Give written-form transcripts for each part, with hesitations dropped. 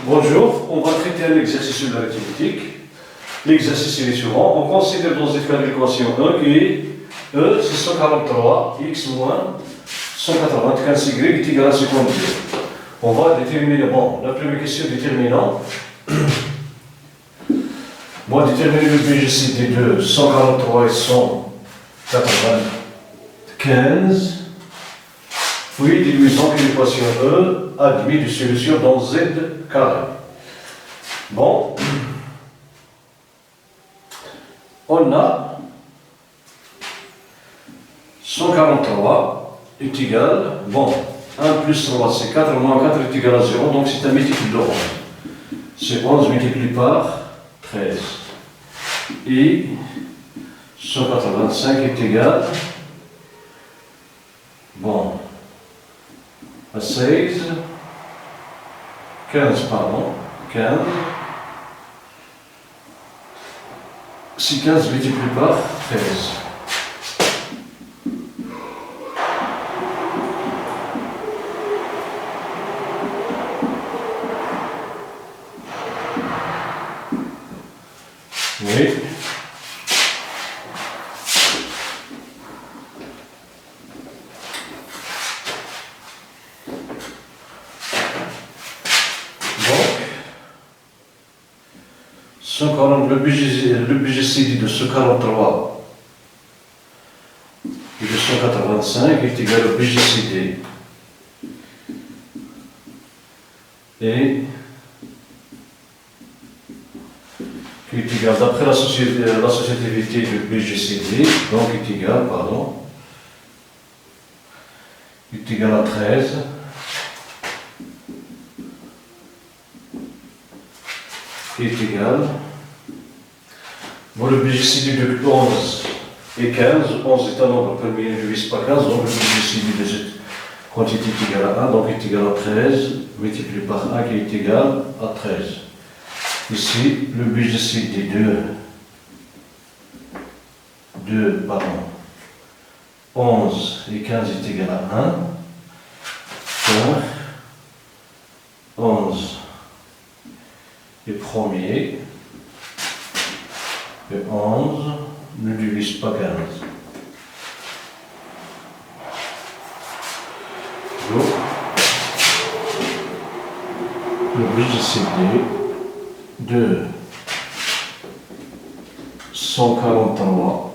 Bonjour, on va traiter un exercice de l'arithmétique. L'exercice est le suivant. On considère dans cette l'équation 1 qui E, c'est 143, x moins 195y est égal à 52. On va déterminer, bon, la première question déterminant. Moi, déterminer le BGCD de 143 et 195. Puis, déduisons que l'équation E admet des solutions dans Z carré. Bon. On a 143 est égal, bon, 1 plus 3 c'est 4, moins 4 est égal à 0, donc c'est un multiple de 11. C'est 11 multiplié par 13. Et 185 est égal, bon, à 16, 15 pardon, 15. Si 15 multiplié par 13. Oui. Donc, le BGCD de 143 et de 185 est égal au BGCD et qui est égal, d'après l'associativité du BGCD, donc est égal, pardon, est égal à 13. Est égal. Bon, le BGCD de 11 et 15, 11 est un nombre premier, ne divise pas 15, donc le BGCD de cette quantité est égal à 1, donc est égal à 13, multiplié par 1 qui est égal à 13. Ici, le BGCD de 11 et 15 est égal à 1, car 11 est premier, et 11 ne divise pas 15. Donc, le BGCD de 143,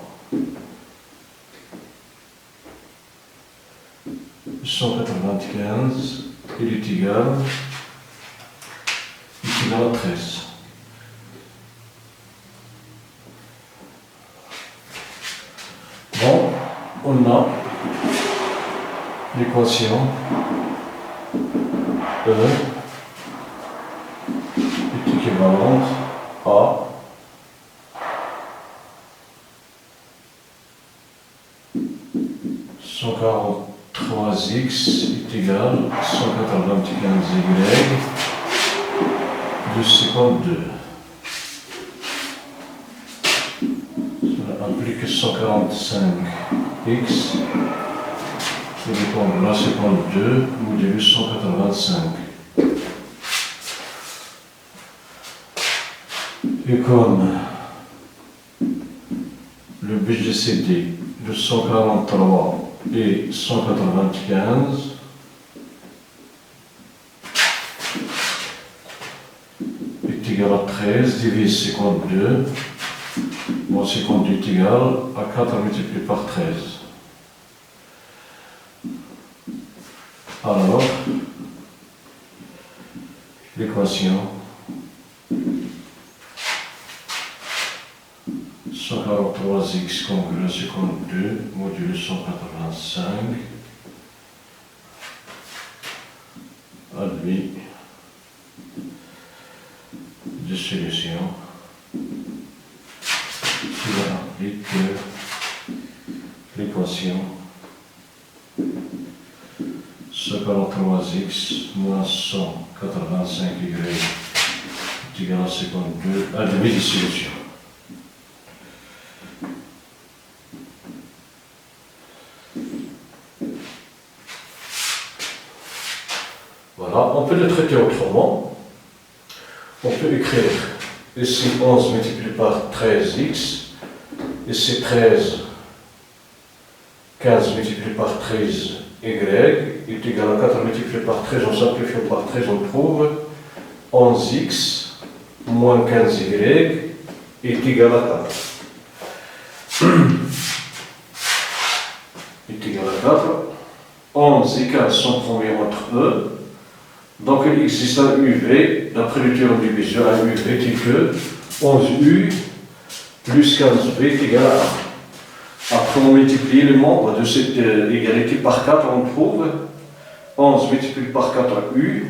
195, il est égal à 13. Bon, on a l'équation E est équivalente à 143x est égal à 195y de 52. Cela implique 145x, et répond là 52, modulus 185. Et comme le BGCD de 143 et 195 est égal à 13, divise 52. Bon, 52 est égal à 4 multiplié par 13. Alors, l'équation 143x congrue à 52 modulus 185 admis de solution. Cela implique que l'équation 143x moins 185y est égal à 52 admis de solution. Voilà, on peut le traiter autrement. On peut écrire ici 11 multiplié par 13x, ici 13, 15 multiplié par 13y est égal à 4 multiplié par 13, on simplifie par 13, on trouve 11x moins 15y est égal à 4. Est égal à 4. 11 et 15 sont promis entre eux. Donc il existe un UV, d'après le théorème de division, un UV est que 11U plus 15V est égal à 1. Après on multiplie les membres de cette égalité par 4, on trouve 11 multiplié par 4U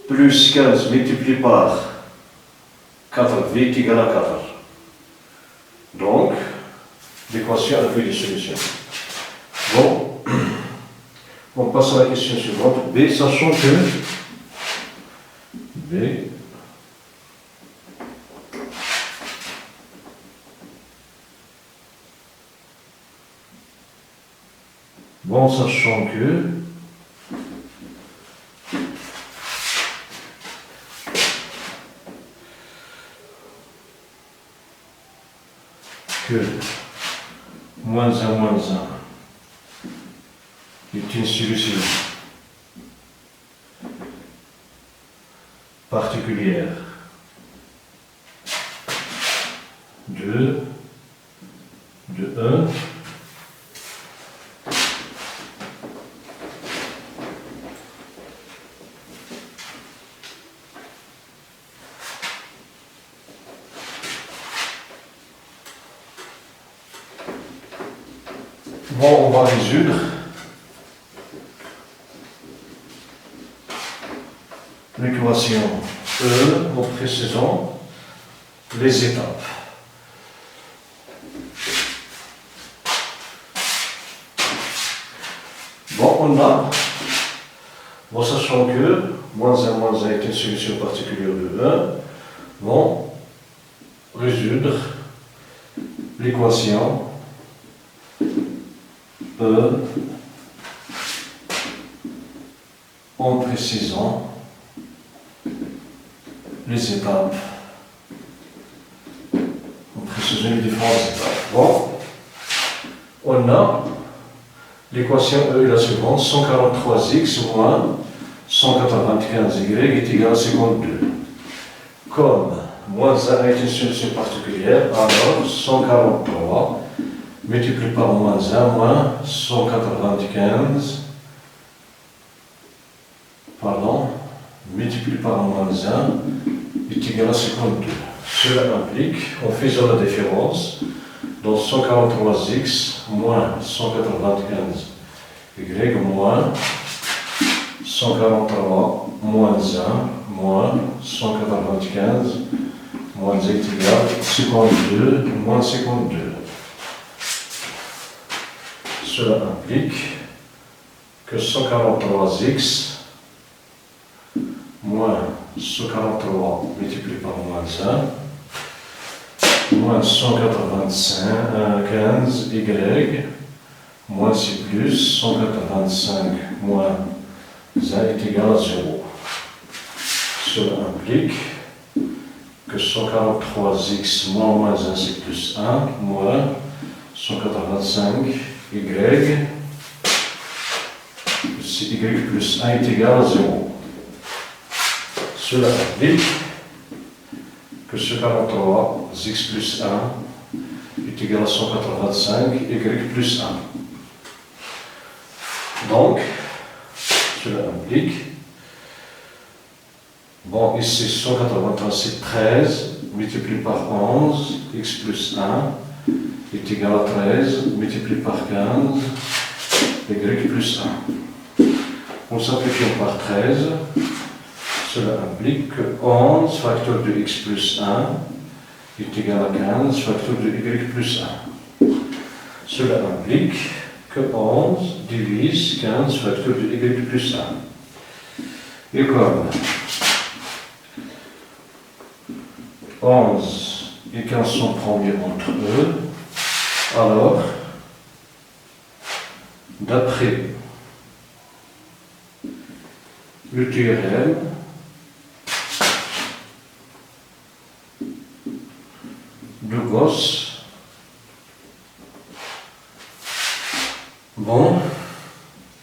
plus 15 multiplié par 4V est égal à 4. Donc, l'équation a vu des solutions. Bon. On passe à la question suivante. B, sachant que B bon, sachant que moins 1 moins 1 est une solution particulière de 1 bon, on va résoudre l'équation E en précisant les étapes. Bon, on a, bon, sachant que moins 1 est une solution particulière de 1, bon, résoudre l'équation E en précisant les étapes, en précisant les différentes étapes. Bon, on a l'équation E est la suivante, 143x moins 195y est égal à 52. Comme moins 1 est une solution particulière, alors 143 multiplié par moins 1 moins 195, pardon, multiplié par moins 1 est égal à 52. Cela implique, en faisant la différence, dans 143x moins 195y moins 143 moins 1 moins 195 moins z est égal à 52 moins 52. Cela implique que 143x moins 143 multiplié par moins 1 moins 195y moins c plus 185 moins 1 est égal à 0. Cela implique que 143x moins 1 c'est plus 1 moins 185y c'est y plus 1 est égal à 0. Cela implique que ce 43, x plus 1 est égal à 185, y plus 1. Donc, cela implique, bon, ici 181 c'est 13, multiplié par 11, x plus 1 est égal à 13, multiplié par 15, y plus 1. On simplifie par 13. Cela implique que 11 facteur de x plus 1 est égal à 15 facteur de y plus 1. Cela implique que 11 divise 15 facteur de y plus 1. Et comme 11 et 15 sont premiers entre eux, alors, d'après le théorème cross. Bon,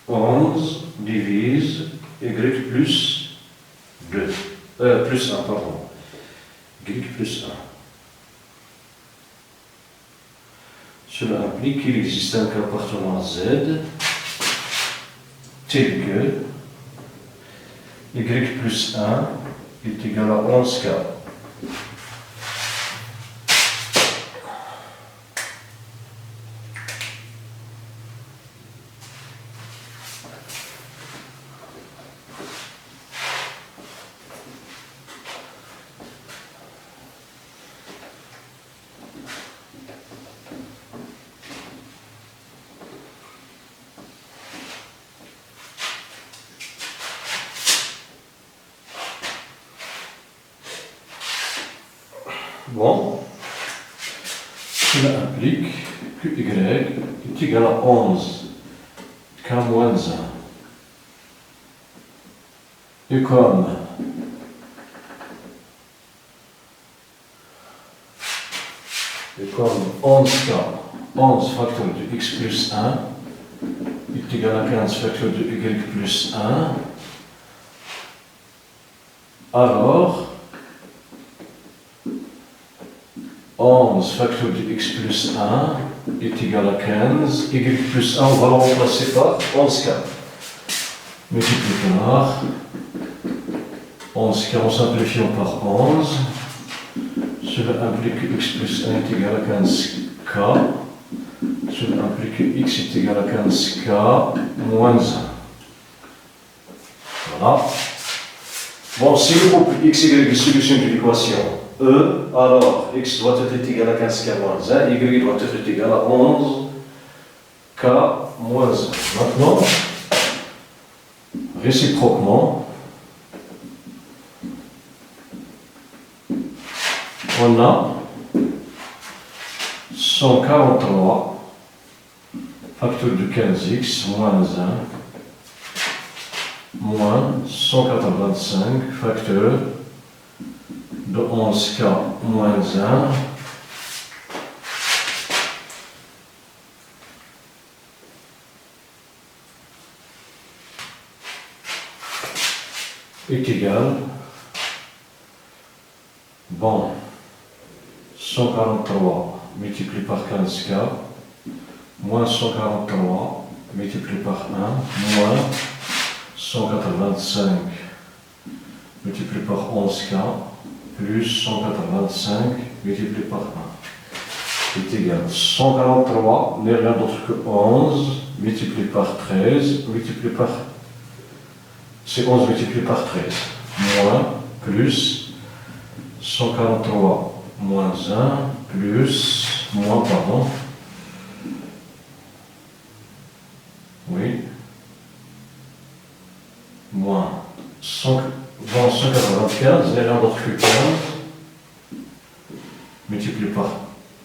11 divise y plus 2. Plus 1, pardon. Y plus 1. Cela implique qu'il existe un comportement Z tel que y plus 1 est égal à 11K. Bon, cela implique que y est égal à 11, k moins 1. Et comme comme 11k, 11 facteur de x plus 1 est égal à 15 facteur de y plus 1, alors 11 facteur de x plus 1 est égal à 15, y plus 1, on va le remplacer par 11k. Multiplié par 11k en simplifiant par 11, cela implique que x plus 1 est égal à 15k, cela implique que x est égal à 15k moins 1. Voilà. Bon, si le couple x, y est solution de l'équation E, alors x doit être égal à 15k moins 1, y doit être égal à 11k moins 1. Maintenant, réciproquement, on a 143 facteur de 15x moins 1 moins 185 facteur de 11k moins 1 est égal, bon, 143 multiplié par 15k moins 143 multiplié par 1 moins 185 multiplié par 11k plus 185 multiplié par 1 est égal à 143 n'est rien d'autre que 11 multiplié par 13 multiplié par... C'est 11 multiplié par 13 moins plus 143 moins 1 plus moins, pardon, oui, moins 195 n'est rien d'autre que 15 multiplié par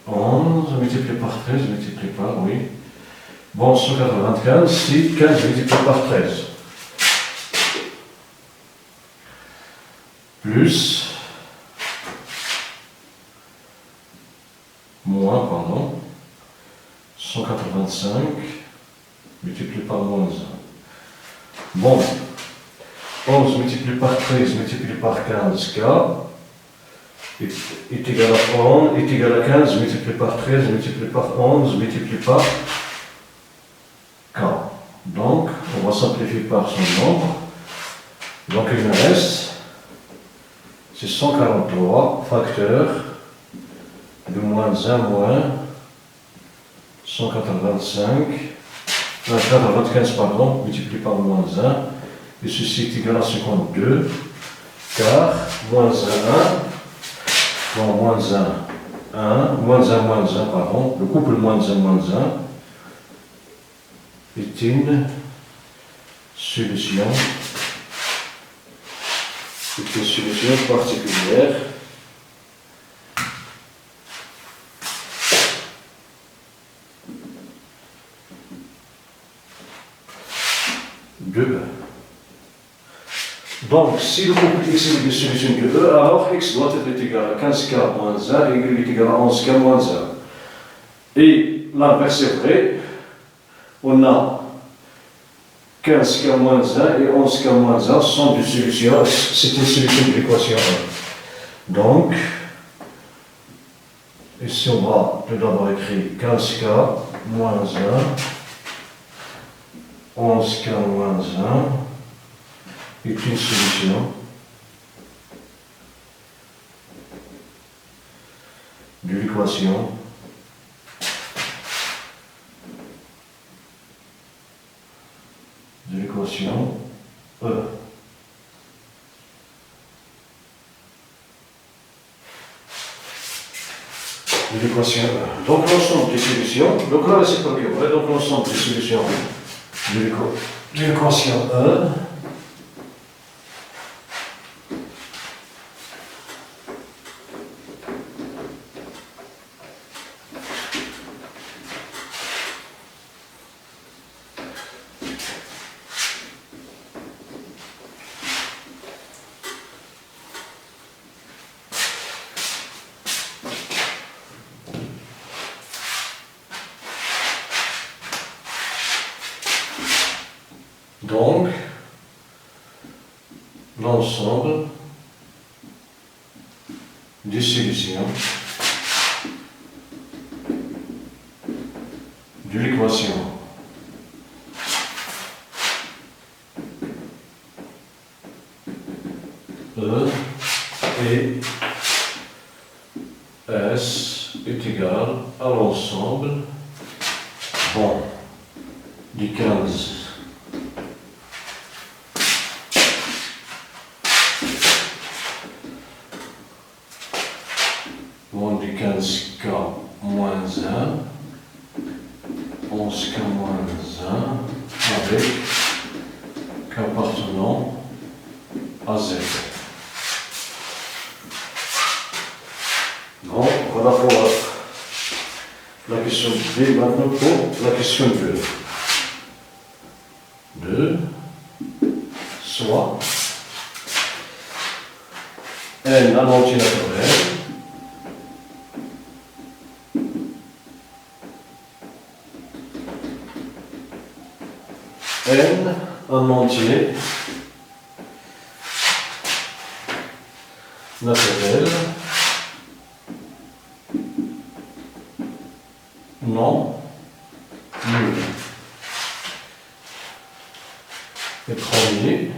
11 multiplié par 13 multiplié par, oui, bon, 195 c'est 15 multiplié par 13 plus moins, pardon, 185 multiplié par moins 1. Bon, 11 multiplié par 13 multiplié par 15k est égal à 11, est égal à 15 multiplié par 13 multiplié par 11 multiplié par k. Donc, on va simplifier par son nombre. Donc, il me reste, c'est 143 facteur de moins 1 moins 185, 95 pardon, multiplié par moins 1, et ceci est égal à 52, car moins 1, 1, bon, moins 1, 1, moins 1, moins 1, pardon, le couple moins 1, moins 1 est une solution particulière Donc, si le couple x est de solution que E, alors x doit être égal à 15k moins 1 et y est égal à 11k moins 1. Et l'inverse est vrai. On a 15k moins 1 et 11k moins 1 sont des solutions. C'est une solution de l'équation 1. Donc, ici on va tout d'abord écrire 15k moins 1, 11k moins 1. Est une solution de l'équation E. De l'équation E. Donc l'ensemble des solutions, donc là c'est pas que vrai, donc l'ensemble des solutions de l'équation E. Donc, l'ensemble des solutions de l'équation E et S est égal à l'ensemble du 15 du 15k moins 1, 11k moins 1, avec qu'appartenant à Z. Donc, voilà pour la question B. Maintenant pour la question 2. 2, soit n un entier naturel n un entier naturel non nul. Et premier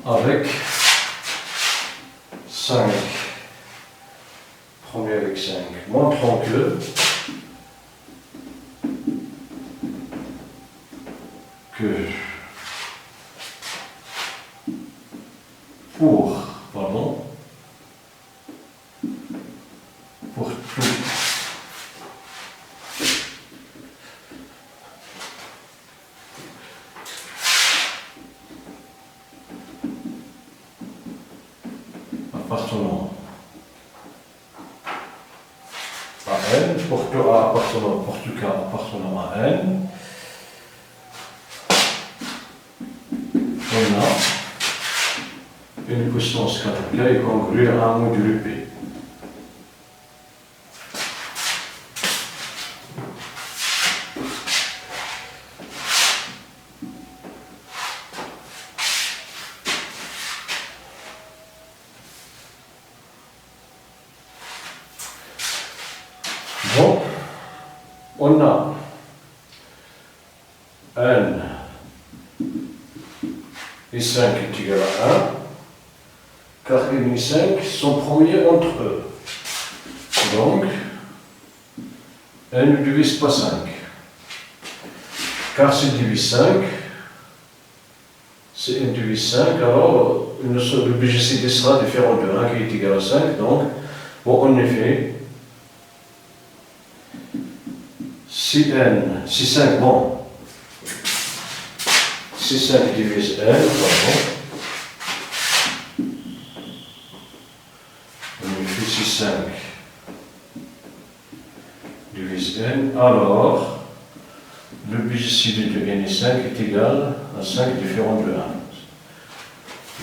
avec 5. Premier avec 5. Montrons que pour tout appartenant à N, pour tout A appartenant, pour tout K appartenant à N, on a une puissance 4K est congrue à un module P. Donc, on a N et 5 est égal à 1, car N et 5 sont premiers entre eux. Donc, N ne divise pas 5. Car s'il divise 5, si N divise 5, alors le BGCD sera différent de 1 qui est égal à 5. Donc, bon, en effet, si 5, bon, si 5 divise N, pardon, on fait si 5 divise N, alors le bigicide de n5 est égal à 5 différent de 1.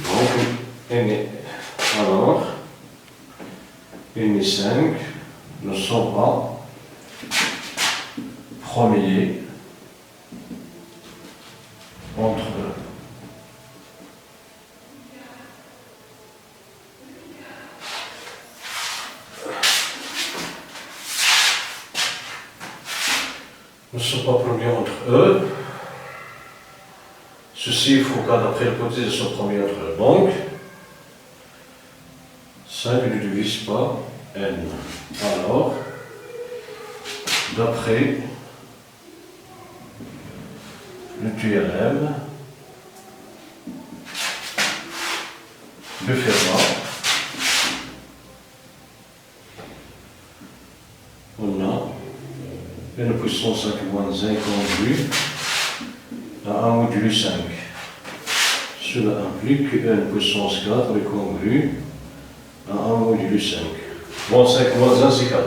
Donc, alors, n5 ne sont pas premiers entre eux. Ne sont pas premiers entre eux. Ceci, il faut qu'après l'hypothèse soit premier entre eux. Donc, 5 ne divise pas n. Alors, d'après le théorème de Fermat, on a n puissance 5 moins 1 congrue à 1 modulo 5. Cela implique que n puissance 4 est congrue à 1 modulo 5. Bon, 5 moins 1, c'est 4.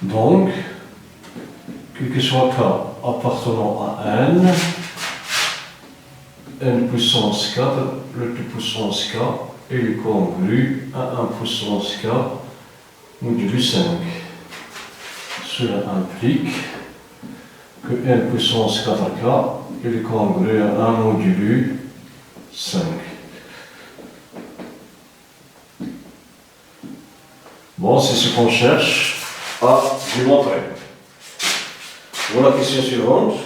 Donc, quel que soit k appartenant à n puissance 4, le tout puissance k est congru à 1 puissance k modulo 5. Cela implique que n puissance 4k est congru à 1 modulo 5. Bon, c'est ce qu'on cherche à démontrer. Voilà la question suivante.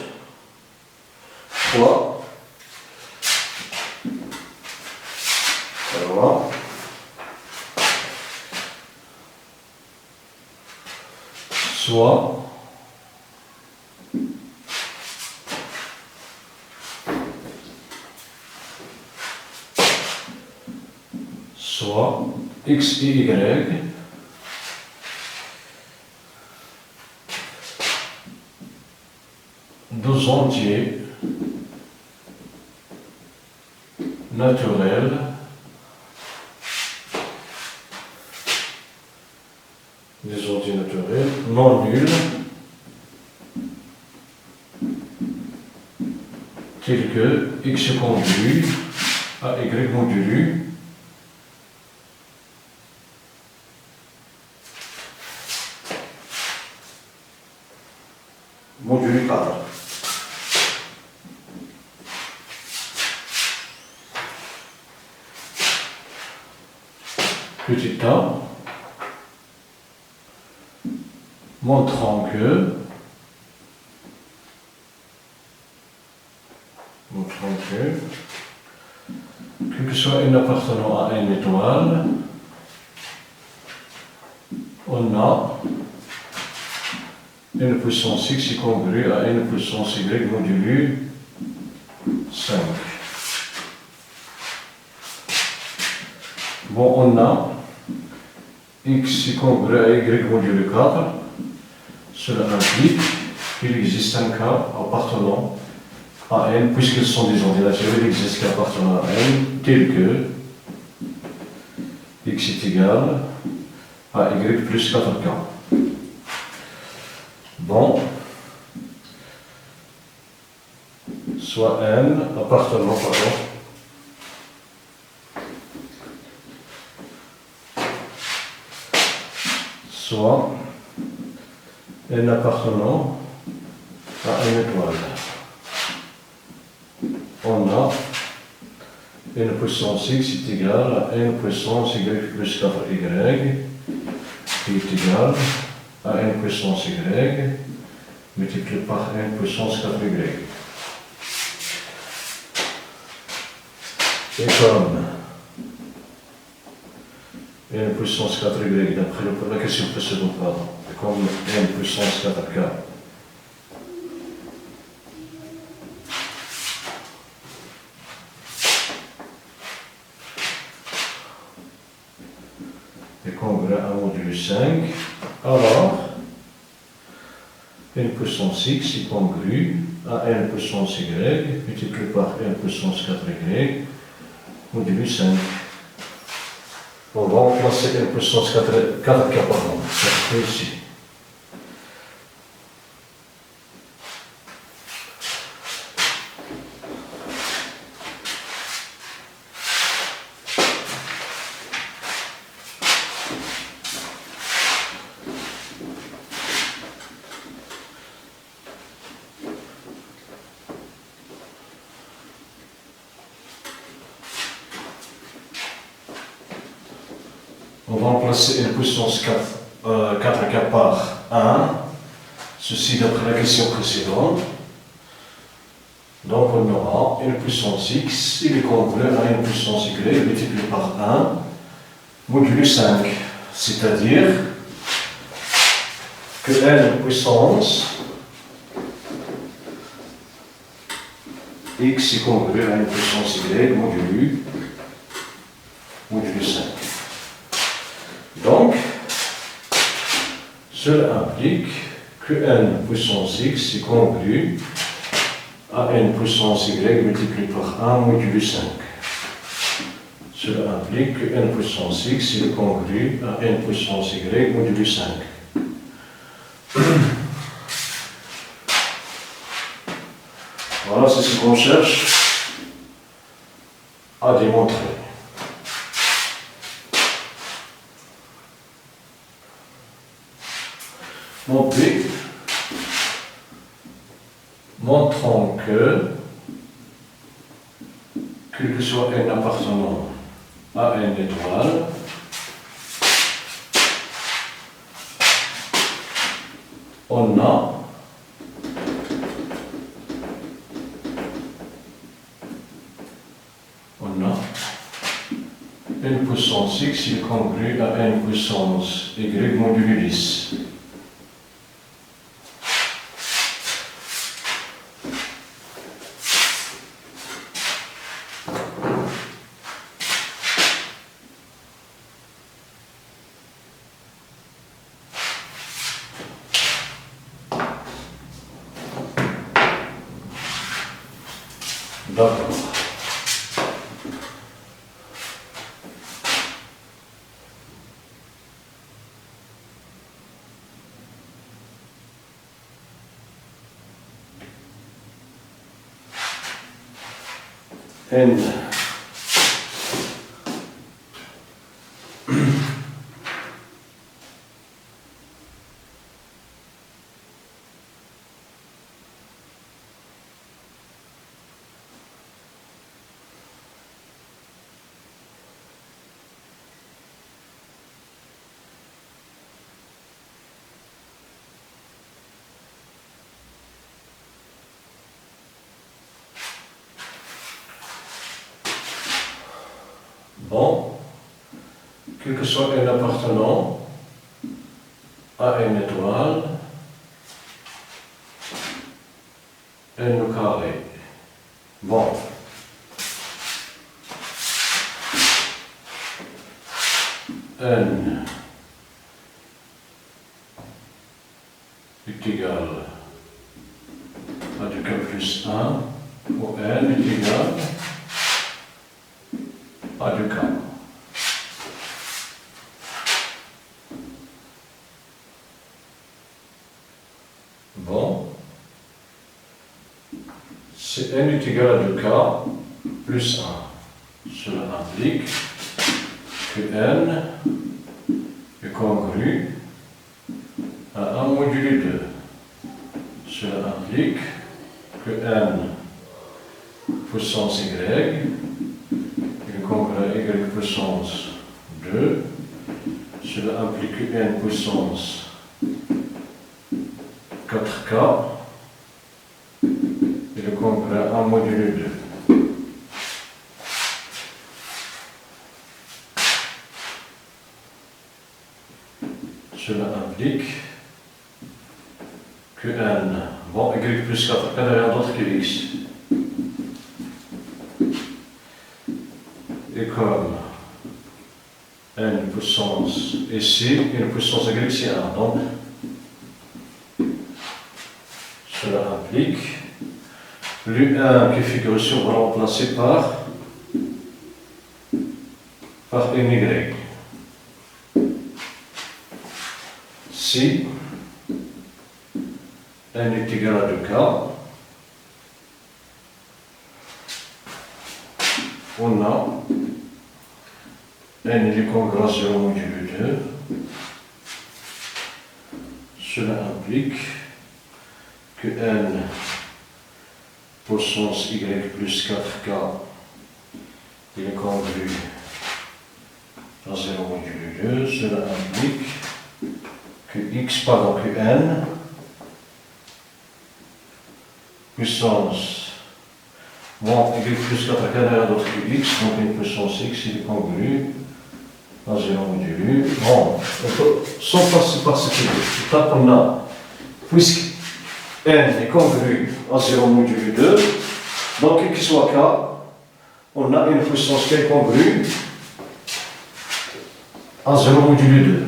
3. Voilà. Soit x et y deux entiers naturels des entiers naturels non nuls tels que x congrue à y modulo modulo 4. Petit a, montrant que quel que soit n appartenant à n étoile, on a n puissance x est congru à n puissance y modulo 5. Bon, on a x est congru à y modulo 4. Cela implique qu'il existe un cas appartenant à n, puisqu'ils sont des entiers naturels, il existe un cas appartenant à n, tel que x est égal à y plus 4k. Bon, soit n appartenant, soit n appartenant à n étoile. On a n puissance x est égal à n puissance y plus 4y qui est égal à n puissance y multiplié par n puissance 4y. Et comme n puissance 4y, d'après la question précédente, pardon, et comme n puissance 4k modulus 5. Alors, n puissance x est congrue à n puissance y multiplié par n puissance 4y modulus 5. On va remplacer n puissance 4k par an. C'est ici. On va remplacer n puissance 4k par 1, ceci d'après la question précédente. Donc on aura n puissance x, il est congrue à n puissance y multiplié par 1, modulus 5. C'est-à-dire que n puissance x est congrue à n puissance y modulus 5. Donc, cela implique que n puissance x est congrue à n puissance y multiplié par 1 modulus 5. Cela implique que n puissance x est congrue à n puissance y modulus 5. Voilà, c'est ce qu'on cherche à démontrer. Mon B, montrant que, quel que soit n appartenant à n étoile, on a n puissance x est congrue à n puissance y modulus 10. D'accord. N bon, quel que soit n appartenant à n étoile, n au carré. Bon. N est égal à du k plus 1, où n est égal à du k. Bon. Si n est égal à 2k plus 1, cela implique que n est congru à 1 modulo 2. Cela implique que n puissance y est congru à y puissance 2. Cela implique que n puissance 4k et le congru à 1 modulo 2. Cela implique que n, bon, y plus 4k n'a rien d'autre que x. Et comme n puissance ici, une puissance y, c'est 1. Donc, cela implique l'U1 qui figure ici, on va remplacer par ny. Si n est égal à 2k, on a n est congruent à 0 modulo 2. Cela implique que n puissance y plus 4k il est congru à 0 modulo 2. Cela implique que n puissance moins y plus 4k n'est rien d'autre que x, donc une puissance x il est congru à 0 modulo. Bon, sans passer par cette étape, on a, puisque n est congru à 0 modulo 2, donc quel que soit k, on a une puissance qui est congrue à 0 modulo 2.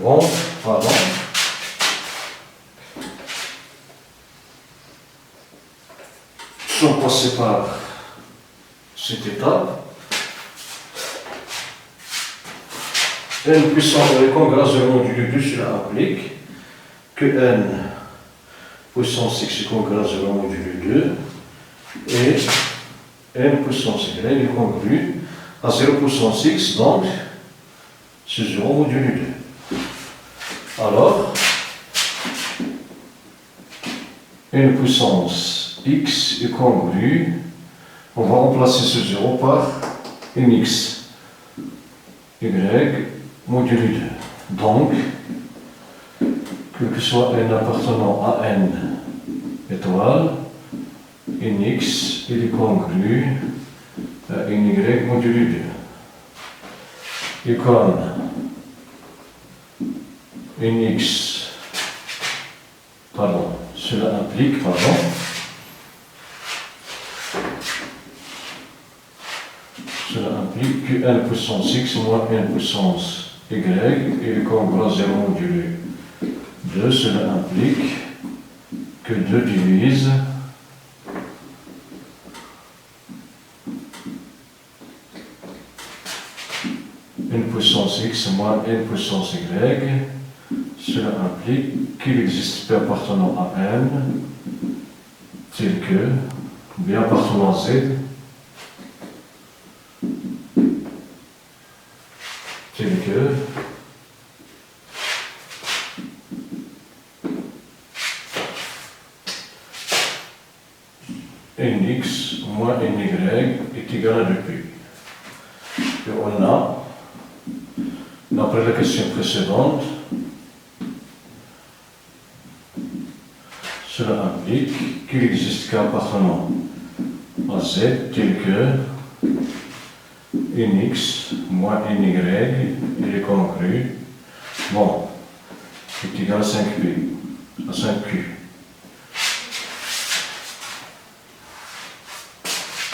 Bon, pardon. Sans passer par cette étape, n puissance de congrès à 0 modulo 2, cela implique que n puissance x est congrès à 0 modulo 2 et n puissance y est congru à 0 puissance x, donc c'est 0 modulo 2. Alors, une puissance x est congrue, on va remplacer ce 0 par mx, y modulo 2. Donc, quel que soit n appartenant à n étoile, nx il est congru à ny modulo 2. Et comme nx, cela implique, que n puissance x moins n puissance y est congru à 0 modulo 2, cela implique que 2 divise n puissance x moins n puissance y. Cela implique qu'il existe P appartenant à n, tel que B appartenant à z, tel que nx moins ny est égal à 2p. Et on a, d'après la question précédente, cela implique qu'il existe K appartenant à Z tel que nx moins ny il est congru, bon, est égal à 5p, à 5q.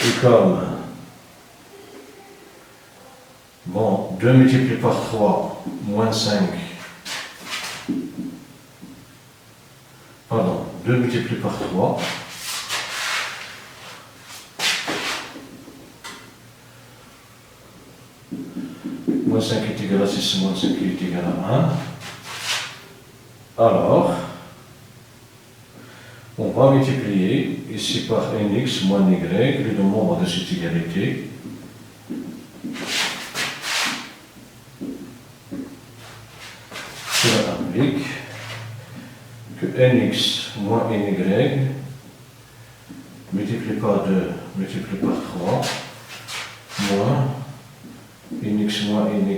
Et comme, bon, 2 multiplié par 3 moins 5, 2 multiplié par 3, moins 5 est égal à 6, moins 5 est égal à 1. Alors, on va multiplier ici par nx moins y, les deux membres de cette égalité. Cela implique que nx moins ny multiplié par 2 multiplié par 3 moins nx moins ny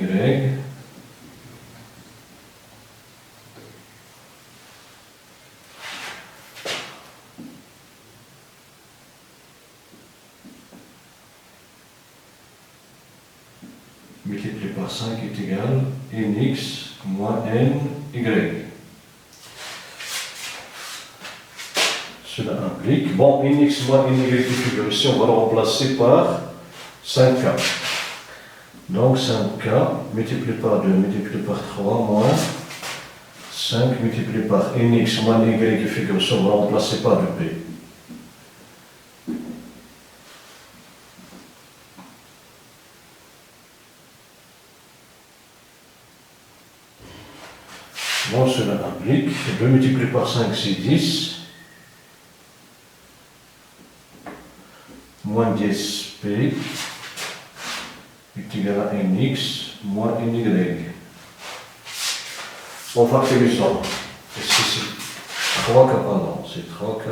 multiplié par 5 est égal à nx moins ny. Cela implique, bon, nx moins ny qui figure ici, on va le remplacer par 5k. Donc 5k multiplié par 2 multiplié par 3 moins 5 multiplié par nx moins ny qui figure ici, on va le remplacer par 2p. Bon, cela implique 2 multiplié par 5, c'est 10, moins 10p est égal à nx moins ny. On va faire le sang. Ici, c'est 3k, pardon, c'est 3k.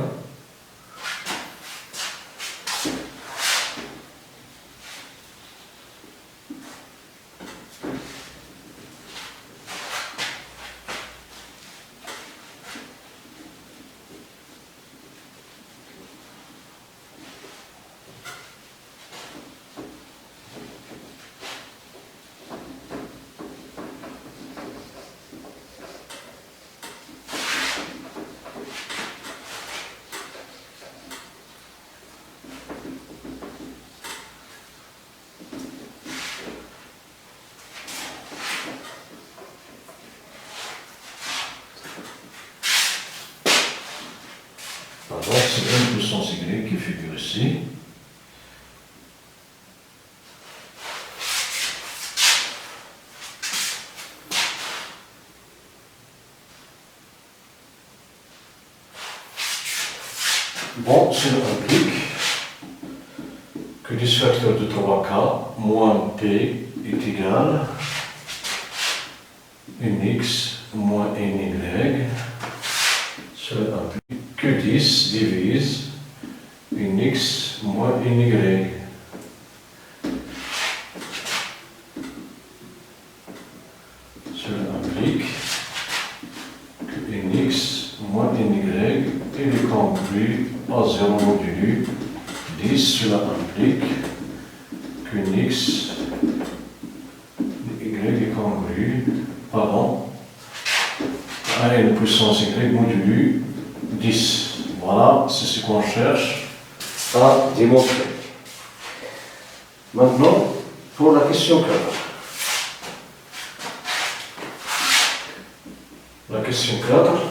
Alors, c'est n puissance y qui figure ici. Bon, cela implique que 10 facteur de 3k moins p est égal à nx moins ny. Cela implique que 10 divise nx moins ny. Cela implique que nx moins ny est congru à 0 modulo 10. Cela implique que nx y est congru, pardon, à n puissance y modulo 10. Voilà, c'est ce qu'on cherche à démontrer. Maintenant, pour la question 4. La question 4,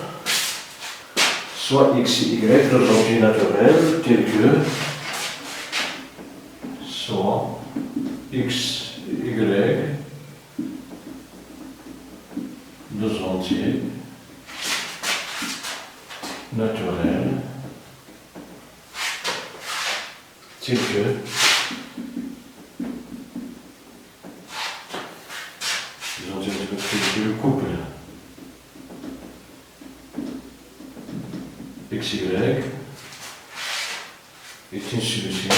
soit x et y de l'objet naturel tel que soit x et y deux entiers naturels tel que les entiers naturels le couple xy est une solution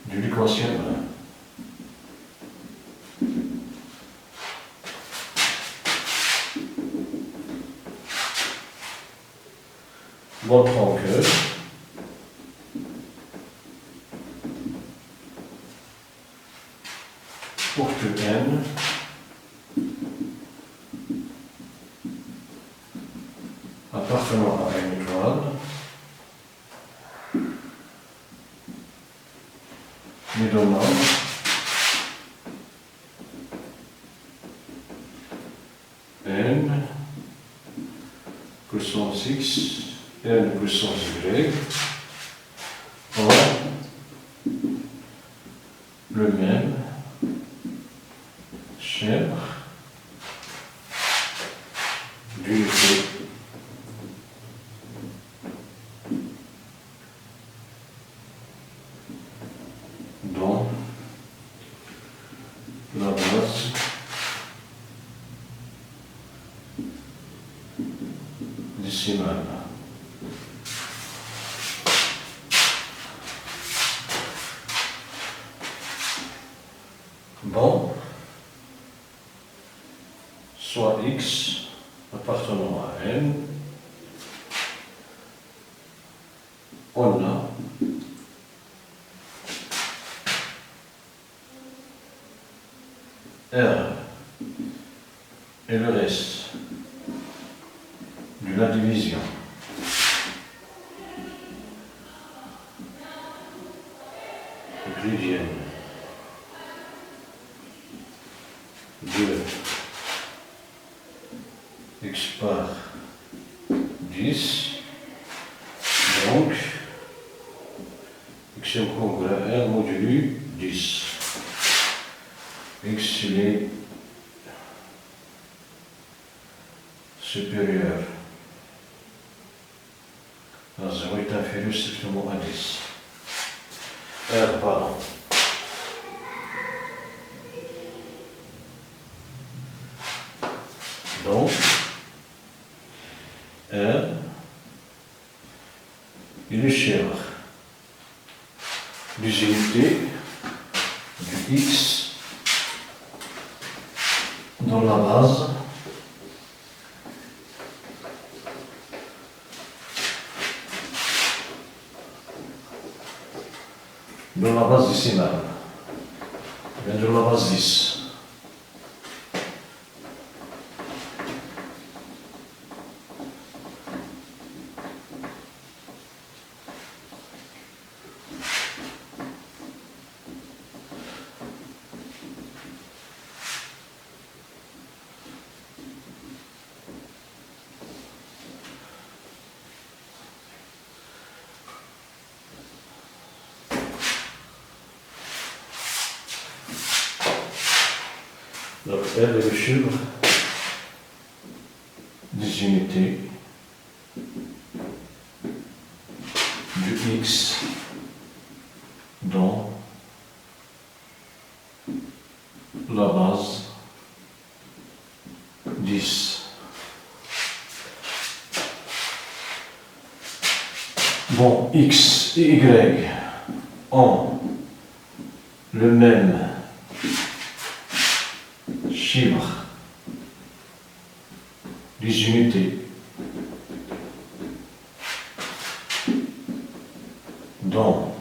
de l'équation 1. Montrons que pour tout n appartenant à une étoile, nous donnons n puissance x, n puissance y ont le même chaîne d'unité dans la base décimale. Bon, soit x appartenant à n on a R et le reste de la division euclidienne de x par 10, donc x est congrès à R modulo 10. X il est supérieur à 0 est inférieur strictement à 10. R, pardon. Donc, R, il est cher des unités du X dans la base décimale, bien de la base 10. Donc R est le chiffre des unités du X dans la base 10. Bon, X et Y ont le même chiffre des unités dans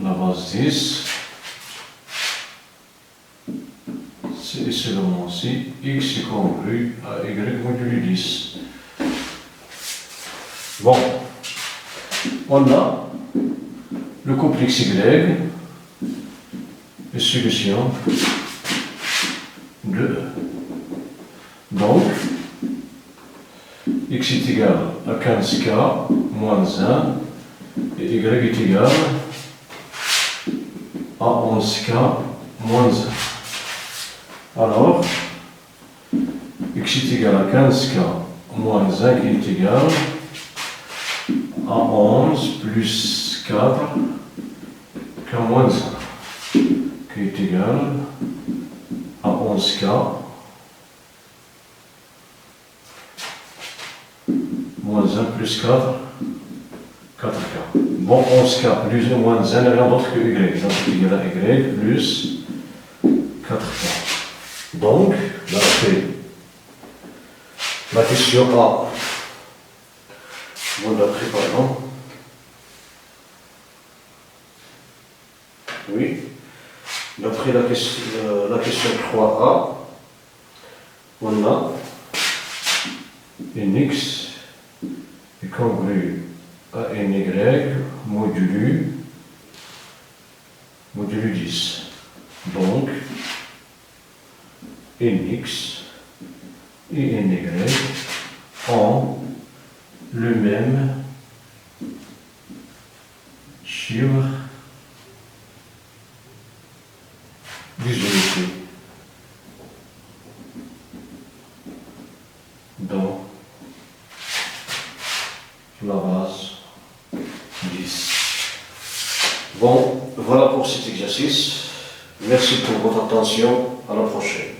la base 10, c'est seulement si X est congru à Y modulo 10. Bon, on a le complexe Y, et solution de E. Donc, X est égal à 15K moins 1 et Y est égal à 11K moins 1. Alors, X est égal à 15K moins 1 qui est égal à 11 plus 4 K moins 1 qui est égal à 11K moins 1 plus 4, 4K. Bon, 11K plus ou moins 1 n'est rien d'autre que Y. Donc, c'est égal à Y plus 4K. Donc, d'après la question A, bon, d'après, pardon, oui, d'après la question 3A, on a un X est congru à un Y modulo 10. Donc, un X et un Y ont le même chiffre des unités dans la base 10. Bon, voilà pour cet exercice. Merci pour votre attention. À la prochaine.